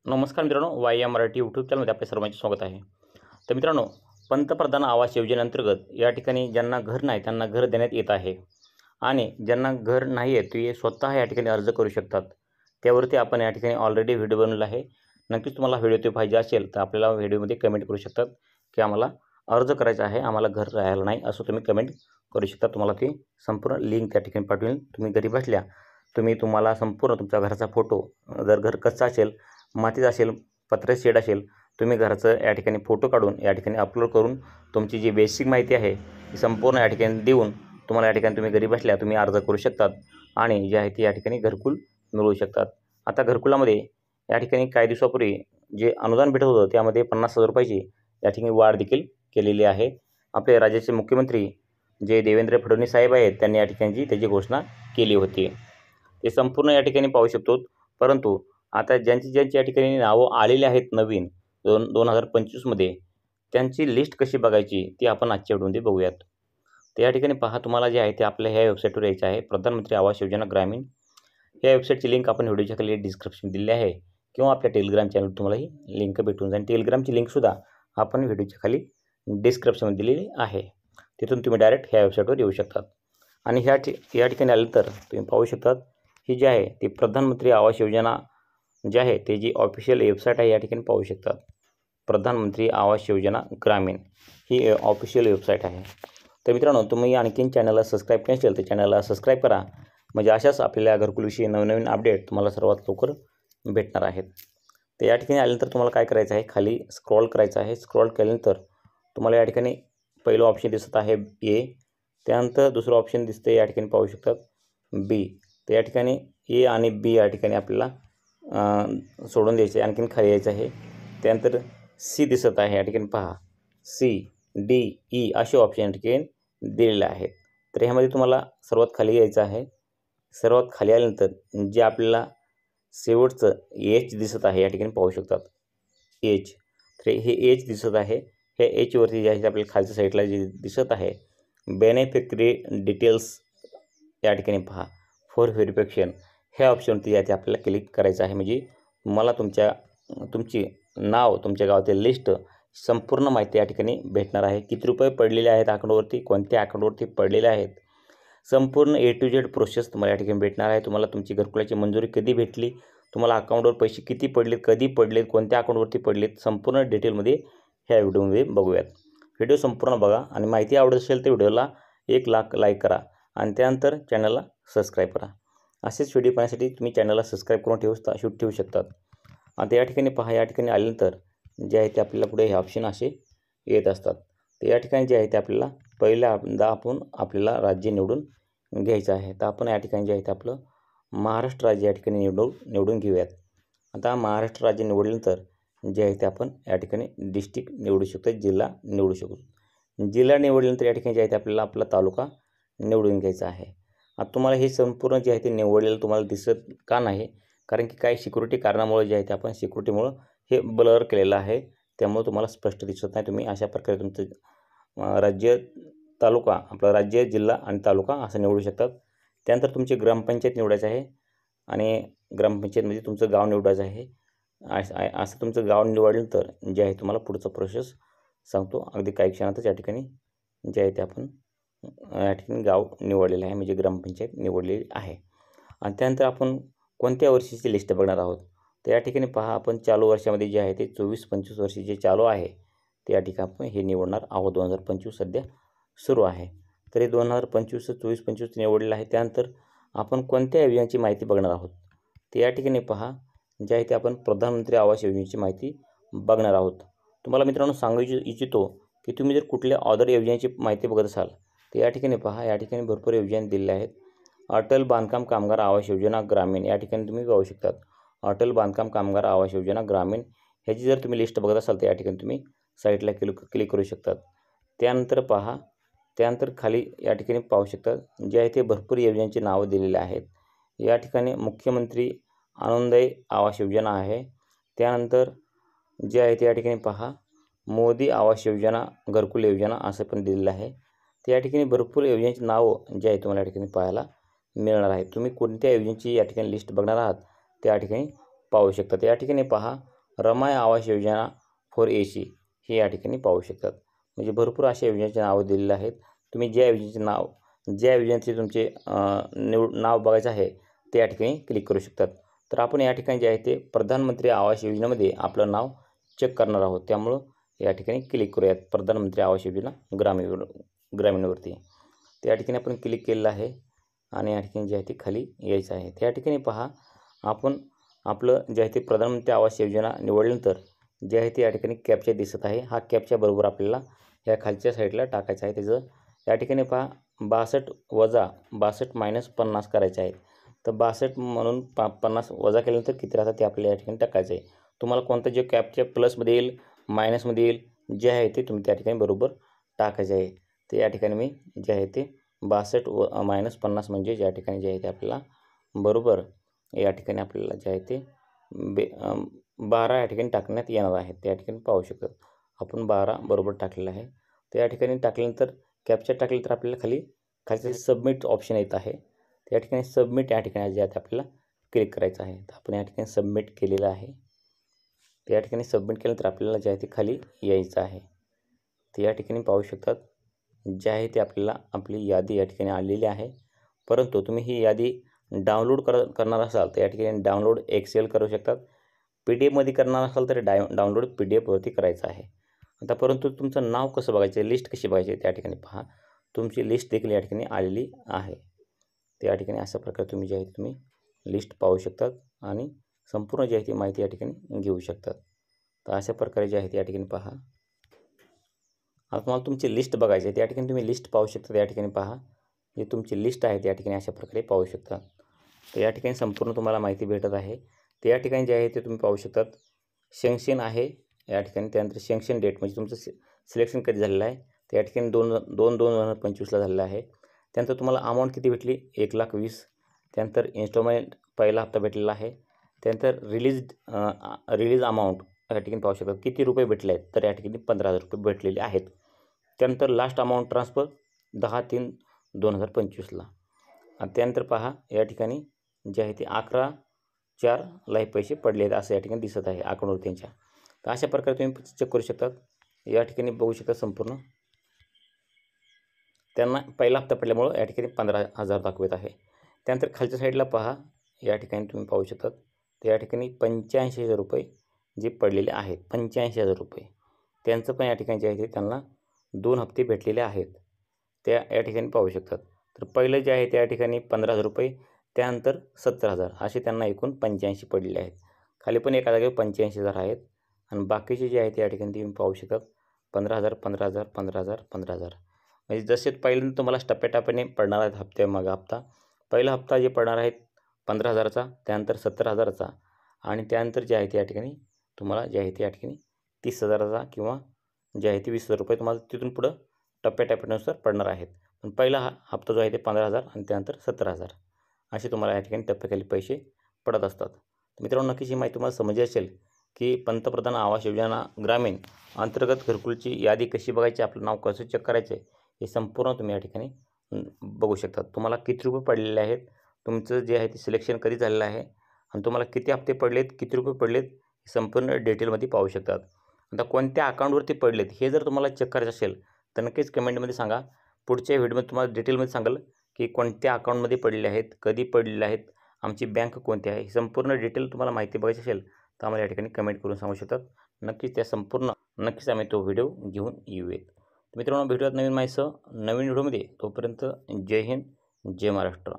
नमस्कार मित्रांनो, वाय या मराठी यूट्यूब चॅनलमध्ये आपल्या सर्वांचे स्वागत आहे. तर मित्रांनो, पंतप्रधान आवास योजनेअंतर्गत या ठिकाणी ज्यांना घर नाही त्यांना घर देण्यात येत आहे आणि ज्यांना घर नाही आहे ते स्वतः या ठिकाणी अर्ज करू शकतात. त्यावरती आपण या ठिकाणी ऑलरेडी व्हिडिओ बनवला आहे. नक्कीच तुम्हाला व्हिडिओ ते पाहिजे असेल तर आपल्याला व्हिडिओमध्ये कमेंट करू शकतात की आम्हाला अर्ज करायचा आहे, आम्हाला घर राहायला नाही, असं तुम्ही कमेंट करू शकता. तुम्हाला ती संपूर्ण लिंक त्या ठिकाणी पाठवेल. तुम्ही घरी बसल्या तुम्हाला संपूर्ण तुमच्या घराचा फोटो, जर घर कच्चं असेल, मातीचं असेल, पत्र्याचं शेड असेल, तुम्ही घराचं या ठिकाणी फोटो काढून या ठिकाणी अपलोड करून तुमची जी बेसिक माहिती आहे ती संपूर्ण या ठिकाणी देऊन तुम्हाला या ठिकाणी तुम्ही घरी बसल्या तुम्ही अर्ज करू शकतात आणि जे आहे ती या ठिकाणी घरकुल मिळवू शकतात. आता घरकुलामध्ये या ठिकाणी काही दिवसापूर्वी जे अनुदान भेटत होतं त्यामध्ये 50,000 रुपयाची या ठिकाणी वाढ देखील केलेली आहे. आपले राज्याचे मुख्यमंत्री जे देवेंद्र फडणवीस साहेब आहेत त्यांनी या ठिकाणी त्याची घोषणा केली होती. ते संपूर्ण या ठिकाणी पाहू शकतो. परंतु आता ज्यांची या ठिकाणी नावं आलेली आहेत नवीन 2025मध्ये त्यांची लिस्ट कशी बघायची ती आपण आजच्या व्हिडिओमध्ये बघूयात. तर या ठिकाणी पहा, तुम्हाला जे आहे ते आपल्या ह्या वेबसाईटवर यायचं आहे, प्रधानमंत्री आवास योजना ग्रामीण. या वेबसाईटची लिंक आपण व्हिडिओच्या खाली डिस्क्रिप्शन दिली आहे किंवा आपल्या टेलिग्राम चॅनल तुम्हाला ही लिंक भेटून जाईल. टेलिग्रामची लिंकसुद्धा आपण व्हिडिओच्या खाली डिस्क्रिप्शनमध्ये दिलेली आहे. तिथून तुम्ही डायरेक्ट ह्या वेबसाईटवर येऊ शकतात आणि या ठिकाणी आलं तर तुम्ही पाहू शकतात ही जी आहे ती प्रधानमंत्री आवास योजना जे आहे ते जी ऑफिशियल वेबसाईट आहे या ठिकाणी पाहू शकतात. प्रधानमंत्री आवास योजना ग्रामीण ही ऑफिशियल वेबसाईट आहे. तर मित्रांनो, तुम्ही आणखीन चॅनलला सबस्क्राईब केलं असेल तर चॅनलला सबस्क्राईब करा, म्हणजे अशाच आपल्या घरकुलविषयी नवनवीन अपडेट तुम्हाला सर्वात लवकर भेटणार आहेत. तर या ठिकाणी आल्यानंतर तुम्हाला काय करायचं आहे, खाली स्क्रॉल करायचं आहे. स्क्रॉल केल्यानंतर तुम्हाला या ठिकाणी पहिलं ऑप्शन दिसत आहे ए, त्यानंतर दुसरं ऑप्शन दिसते या ठिकाणी पाहू शकतात बी. तर या ठिकाणी ए आणि बी या ठिकाणी आपल्याला सोडून द्यायचं आहे, आणखीन खाली यायचं आहे. त्यानंतर सी दिसत आहे या ठिकाणी पहा, सी डी ई असे ऑप्शन या ठिकाणी दिलेले आहेत. तर ह्यामध्ये तुम्हाला सर्वात खाली यायचं आहे. सर्वात खाली आल्यानंतर जे आपल्याला शेवटचं एच दिसत आहे या ठिकाणी पाहू शकतात एच. तर हे एच दिसत आहे. हे एचवरती जे आहे आपल्याला खालच्या साईडला जे दिसत आहे बेनिफिशरी डिटेल्स या ठिकाणी पहा, फॉर व्हेरिफिकेशन ह्या ऑप्शनवरती याचे आपल्याला क्लिक करायचं आहे. म्हणजे तुम्हाला तुमची नाव, तुमच्या गावातील लिस्ट, संपूर्ण माहिती या ठिकाणी भेटणार आहे. किती रुपये पडलेले आहेत अकाउंटवरती, कोणत्या अकाउंटवरती पडलेले आहेत, संपूर्ण ए टू झेड प्रोसेस तुम्हाला या ठिकाणी भेटणार आहे. तुम्हाला तुमची घरकुलाची मंजुरी कधी भेटली, तुम्हाला अकाउंटवर पैसे किती पडलेत, कधी पडलेत, कोणत्या अकाउंटवरती पडलेत, संपूर्ण डिटेलमध्ये ह्या व्हिडिओमध्ये बघूयात. व्हिडिओ संपूर्ण बघा आणि माहिती आवडत असेल तर व्हिडिओला 1 लाख लाईक करा आणि त्यानंतर चॅनलला सबस्क्राईब करा. असेच व्हिडिओ पाहण्यासाठी तुम्ही चॅनलला सबस्क्राईब करून ठेवू शकतात. आता या ठिकाणी पहा, या ठिकाणी आल्यानंतर जे आहे ते आपल्याला पुढे हे ऑप्शन असे येत असतात. तर या ठिकाणी जे आहे ते आपल्याला पहिल्यांदा आपल्याला राज्य निवडून घ्यायचं आहे. तर आपण या ठिकाणी जे आहे ते आपलं महाराष्ट्र राज्य या ठिकाणी निवडून घेऊयात. आता महाराष्ट्र राज्य निवडल्यानंतर जे आहे ते आपण या ठिकाणी डिस्ट्रिक्ट निवडू शकतो, जिल्हा निवडू शकतो. जिल्हा निवडल्यानंतर या ठिकाणी जे आहे ते आपल्याला आपला तालुका निवडून घ्यायचा आहे. आता तुम्हाला हे संपूर्ण जे आहे ते निवडलेलं तुम्हाला दिसत का नाही, कारण की काही सिक्युरिटी कारणामुळे जे आहे ते आपण सिक्युरिटीमुळं हे ब्लर केलेलं आहे, त्यामुळे तुम्हाला स्पष्ट दिसत नाही. तुम्ही अशा प्रकारे तुमचं राज्य, तालुका, आपलं राज्य, जिल्हा आणि तालुका असं निवडू शकतात. त्यानंतर तुमची ग्रामपंचायत निवडायचं आहे आणि ग्रामपंचायतमध्ये तुमचं गाव निवडायचं आहे. असं तुमचं गाव निवडल्यानंतर जे आहे तुम्हाला पुढचं प्रोसेस सांगतो. अगदी काही क्षणातच या ठिकाणी जे आहे ते आपण या ठिकाणी गाव निवडलेलं आहे, म्हणजे ग्रामपंचायत निवडलेली आहे. आणि त्यानंतर आपण कोणत्या वर्षीची लिस्ट बघणार आहोत. तर या ठिकाणी पहा, आपण चालू वर्षामध्ये जे आहे ते 24-25 वर्षी जे चालू आहे ते या ठिकाणी आपण हे निवडणार आहोत. 2025 सध्या सुरू आहे. तर हे 2025 24-25 निवडलेलं आहे. त्यानंतर आपण कोणत्या योजनेची माहिती बघणार आहोत. तर या ठिकाणी पहा, जे आहे ते आपण प्रधानमंत्री आवास योजनेची माहिती बघणार आहोत. तुम्हाला मित्रांनो सांगू इच्छितो की तुम्ही जर कुठल्या अदर योजनेची माहिती बघत असाल तर या ठिकाणी पहा, या ठिकाणी भरपूर योजना दिलेल्या आहेत. अटल बांधकाम कामगार आवास योजना ग्रामीण या ठिकाणी तुम्ही पाहू शकतात. अटल बांधकाम कामगार आवास योजना ग्रामीण ह्याची जर तुम्ही लिस्ट बघत असाल तर या ठिकाणी तुम्ही साईटला क्लिक करू शकतात. त्यानंतर पहा, त्यानंतर खाली या ठिकाणी पाहू शकतात जे आहे ते भरपूर योजनांची नावं दिलेली आहेत. या ठिकाणी मुख्यमंत्री आनंदय आवास योजना आहे. त्यानंतर जे आहे ते या ठिकाणी पहा, मोदी आवास योजना, घरकुल योजना असं पण दिलेलं आहे. तर या ठिकाणी भरपूर योजनेची नावं जे आहे तुम्हाला या ठिकाणी पाहायला मिळणार आहे. तुम्ही कोणत्या योजनेची या ठिकाणी लिस्ट बघणार आहात त्या ठिकाणी पाहू शकतात। या ठिकाणी पहा रमाई आवास योजना फॉर एसी हे या ठिकाणी पाहू शकतात। म्हणजे भरपूर अशा योजनेचे नाव दिलेले आहेत। तुम्ही ज्या योजनेचे तुमचे नाव बघायचं आहे ते या ठिकाणी क्लिक करू शकतात। तर आपण या ठिकाणी जे आहे ते प्रधानमंत्री आवास योजनेमध्ये आपलं नाव चेक करणार आहोत, त्यामुळं या ठिकाणी क्लिक करूयात प्रधानमंत्री आवास योजना ग्रामीणवरती। तर या ठिकाणी आपण क्लिक केलेलं आहे आणि या ठिकाणी जे आहे ते खाली यायचं आहे। त्या ठिकाणी पहा आपण आपलं जे आहे ते प्रधानमंत्री आवास योजना निवडल्यानंतर जे आहे ते या ठिकाणी कॅप्चा दिसत आहे। हा कॅप्चा बरोबर आपल्याला या खालच्या साईडला टाकायचा आहे। त्याचं या ठिकाणी पहा 62 - 50 करायचे आहे। तर 62 म्हणून 50 वजा केल्यानंतर किती राहतात ते आपल्याला या ठिकाणी टाकायचं आहे। तुम्हाला कोणता जे कॅप्चा प्लसमध्ये येईल मायनसमध्ये येईल जे आहे ते तुम्ही त्या ठिकाणी बरोबर टाकायचे आहे। तर या ठिकाणी मी जे आहे ते 62 - 50 म्हणजे या ठिकाणी जे आहे ते आपल्याला बरोबर या ठिकाणी आपल्याला जे आहे ते 12 या ठिकाणी टाकण्यात येणार आहे। त्या ठिकाणी पाहू शकतात आपण 12 बरोबर टाकलेलं आहे। तर या ठिकाणी टाकल्यानंतर कॅप्चा टाकल्यानंतर आपल्याला खाली सबमिट ऑप्शन येत आहे। त्या ठिकाणी सबमिट या ठिकाणी जे आहे ते आपल्याला क्लिक करायचं आहे। तर आपण या ठिकाणी सबमिट केलेलं आहे। तर या ठिकाणी सबमिट केल्यानंतर आपल्याला जे आहे ते खाली यायचं आहे। तर या ठिकाणी पाहू शकतात जे आहे ते आपल्याला आपली यादी या ठिकाणी आलेली आहे। परंतु तुम्ही ही यादी डाउनलोड करणार असाल तर या ठिकाणी डाउनलोड एक्सेल करू शकतात। PDF मध्ये करणार असाल तर डाउनलोड PDF वरती करायचं आहे। आता परंतु तुमचं नाव कसं बघायचं, लिस्ट कशी बघायची त्या ठिकाणी पहा तुमची लिस्ट देखील या ठिकाणी आलेली आहे। तर या ठिकाणी अशा प्रकारे तुम्ही जे आहे तुम्ही लिस्ट पाहू शकतात आणि संपूर्ण जी आहे ती माहिती या ठिकाणी घेऊ शकतात। तर अशा प्रकारे जे आहे ते या ठिकाणी पहा आता तुम्हाला तुमची लिस्ट बघायची आहे। त्या ठिकाणी तुम्ही लिस्ट पाहू शकता। या ठिकाणी पहा जी तुमची लिस्ट आहे त्या ठिकाणी अशा प्रकारे पाहू शकता। तर या ठिकाणी संपूर्ण तुम्हाला माहिती भेटत आहे। तर या ठिकाणी जे आहे ते तुम्ही पाहू शकतात सँक्शन आहे या ठिकाणी। त्यानंतर सँक्शन डेट म्हणजे तुमचं सिलेक्शन कधी झालेलं आहे तर या ठिकाणी 2/2/2025 झालेलं आहे। त्यानंतर तुम्हाला अमाऊंट किती भेटली 1,20,000। त्यानंतर इन्स्टॉलमेंट पहिला हप्ता भेटलेला आहे। त्यानंतर रिलीज अमाऊंट या ठिकाणी पाहू शकता किती रुपये भेटले आहेत तर या ठिकाणी 15,000 रुपये भेटलेले आहेत। त्यानंतर लास्ट अमाऊंट ट्रान्सफर 10/3/2025ला आणि त्यानंतर पहा या ठिकाणी जे आहे ते 11/4ला हे पैसे पडले आहेत असं या ठिकाणी दिसत आहे अकाउंटवर त्यांच्या। तर अशा प्रकारे तुम्ही चेक करू शकतात। या ठिकाणी बघू शकता संपूर्ण त्यांना पहिला हप्ता पडल्यामुळं या ठिकाणी 15,000 दाखवत आहे। त्यानंतर खालच्या साईडला पहा या ठिकाणी तुम्ही पाहू शकतात तर या ठिकाणी 85,000 रुपये जे पडलेले आहेत 85,000 रुपये त्यांचं पण या ठिकाणी जे आहे ते त्यांना 2 हप्ते भेटलेले आहेत। त्या या ठिकाणी पाहू शकतात। तर पहिलं जे आहे त्या ठिकाणी 15,000 रुपये त्यानंतर 70,000 असे त्यांना एकूण 85 पडलेले आहेत। खाली पण एका जागेवर 85,000 आहेत आणि बाकीचे जे आहे त्या ठिकाणी तुम्ही पाहू शकतात 15,000 15,000 15,000 15,000 म्हणजे जसे पहिल्यांदा तुम्हाला टप्प्याटप्प्याने पडणार आहेत हप्ते मग हप्ता। पहिला हप्ता जे पडणार आहेत 15,000चा त्यानंतर 70,000चा आणि त्यानंतर जे आहे ते या ठिकाणी तुम्हाला जे आहे ते या ठिकाणी 30,000चा किंवा जे आहे ते 20,000 रुपये तुम्हाला तिथून पुढं टप्प्याटप्प्यानुसार पडणार आहेत। पण पहिला हप्ता जो आहे ते 15,000 आणि त्यानंतर 70,000 असे तुम्हाला या ठिकाणी टप्प्याखाली पैसे पडत असतात। मित्रांनो नक्कीच ही माहिती तुम्हाला समजली असेल की पंतप्रधान आवास योजना ग्रामीण अंतर्गत घरकुलची यादी कशी बघायची, आपलं नाव कसं चेक करायचं आहे हे संपूर्ण तुम्ही या ठिकाणी बघू शकता। तुम्हाला किती रुपये पडलेले आहेत, तुमचं जे आहे ते सिलेक्शन कधी झालेलं आहे आणि तुम्हाला किती हप्ते पडलेत, किती रुपये पडलेत संपूर्ण डिटेलमध्ये पाहू शकतात। आता कोणत्या अकाउंटवरती पडलेत हे जर तुम्हाला चेक करायचं असेल तर नक्कीच कमेंटमध्ये सांगा। पुढच्या व्हिडिओमध्ये तुम्हाला डिटेलमध्ये सांगाल की कोणत्या अकाउंटमध्ये पडलेले आहेत, कधी पडलेले आहेत, आमची बँक कोणती आहे, संपूर्ण डिटेल तुम्हाला माहिती बघायची असेल तर आम्हाला या ठिकाणी कमेंट करून सांगू शकतात। नक्कीच आम्ही तो व्हिडिओ घेऊन येऊयात। मित्रांनो भेटूयात नवीन माहितीसह नवीन व्हिडिओमध्ये। तोपर्यंत जय हिंद जय महाराष्ट्र।